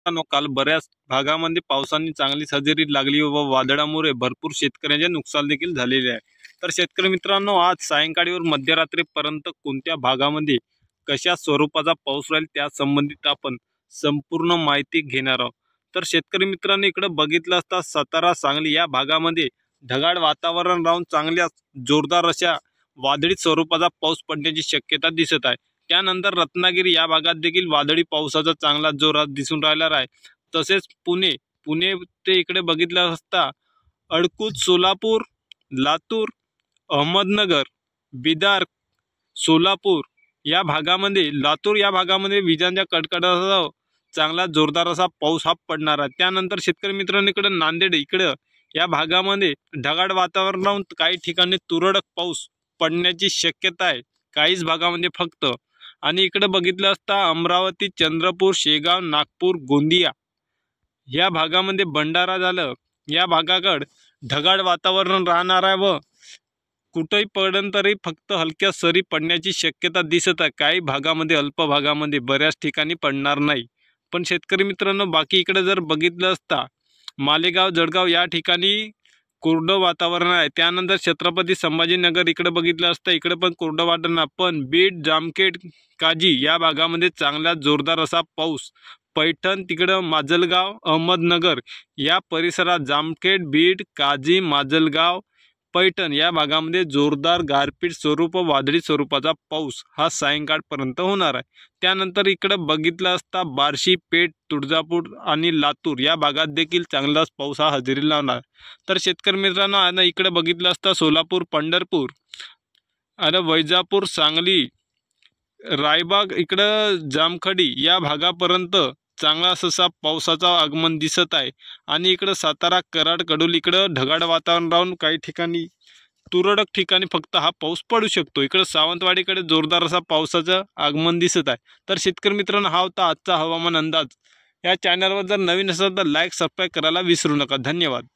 मित्रांनो, काल बऱ्याच भागामध्ये पावसाने चांगली हजेरी लागली व वादळामुळे भरपूर शेतकऱ्यांचे नुकसान देखील झालेले आहे। तर शेतकरी मित्रांनो, आज सायंकाळी व मध्यरात्रीपर्यंत कोणत्या भागामध्ये कशा स्वरूपाचा पाऊस राहील त्या संबंधित आपण संपूर्ण माहिती घेणार आहोत। तर शेतकरी मित्रांनो, इकडे बघितलं असता सातारा सांगली या भागामध्ये ढगाळ वातावरण राहून चांगल्या जोरदार अशा वादळी स्वरूपाचा पाऊस पडण्याची शक्यता दिसत आहे। त्यानंतर रत्नागिरी या भागात देखील वादळी पावसाचा चांगला जोर दिसून राहिला आहे। तसेच पुणे ते इकडे बघितलं असता अडकूज, सोलापूर, लातूर, अहमदनगर, बिदार, सोलापूर या भागामध्ये लातूर या भागामध्ये विजांच्या कडकडाटासह चांगला जोरदार असा पाऊस हा पडणार आहे। त्यानंतर शेतकरी मित्रांनो, इकडे नांदेड इकडे या भागामध्ये ढगाळ वातावरण राहून काही ठिकाणी तुरळक पाऊस पडण्याची शक्यता आहे, काहीच भागामध्ये फक्त। आणि इकडे बघितलं असता अमरावती, चंद्रपूर, शेगाव, नागपूर, गोंदिया या भागामध्ये भंडारा झालं, या भागाकडे ढगाळ वातावरण राहणार आहे व कुठेही पडन तरी फक्त हलक्या सरी पडण्याची शक्यता दिसत आहे। काही भागामध्ये अल्प भागामध्ये बऱ्याच ठिकाणी पडणार नाही। पण शेतकरी मित्रांनो, बाकी इकडे जर बघितलं असता मालेगाव, जळगाव या ठिकाणी कोरडं वातावरण आहे। त्यानंतर छत्रपती संभाजीनगर इकडे बघितलं असता इकडे पण कोरडं वातावरण, पण बीड, जामखेड, काजी या भागामध्ये चांगला जोरदार असा पाऊस। पैठण तिकडं माजलगाव, अहमदनगर या परिसरात जामखेड, बीड, काजी, माजलगाव, पैठण या भागामध्ये जोरदार गारपीट स्वरूप वादळी स्वरूपाचा पाऊस हा सायंकाळपर्यंत होणार आहे। त्यानंतर इकडे बघितलं असता बार्शी, पेठ, तुळजापूर आणि लातूर या भागात देखील चांगलाच पाऊस हा हजेरी लावणार। तर शेतकरी मित्रांनो, आता इकडे बघितलं असता सोलापूर, पंढरपूर आणि वैजापूर, सांगली, रायबाग इकडं जामखडी या भागापर्यंत चांगला असा पावसाचा आगमन दिसत आहे। आणि इकडं सातारा, कराड, कडोली इकडं ढगाळ वातावरण राहून काही ठिकाणी तुरळक ठिकाणी फक्त हा पाऊस पडू शकतो। इकडं सावंतवाडीकडे जोरदार असा पावसाचं आगमन दिसत आहे। तर शेतकरी मित्रांनो, हा होता आजचा हवामान अंदाज। या चॅनलवर जर नवीन असाल तर लाईक, सबस्क्राईब करायला विसरू नका। धन्यवाद।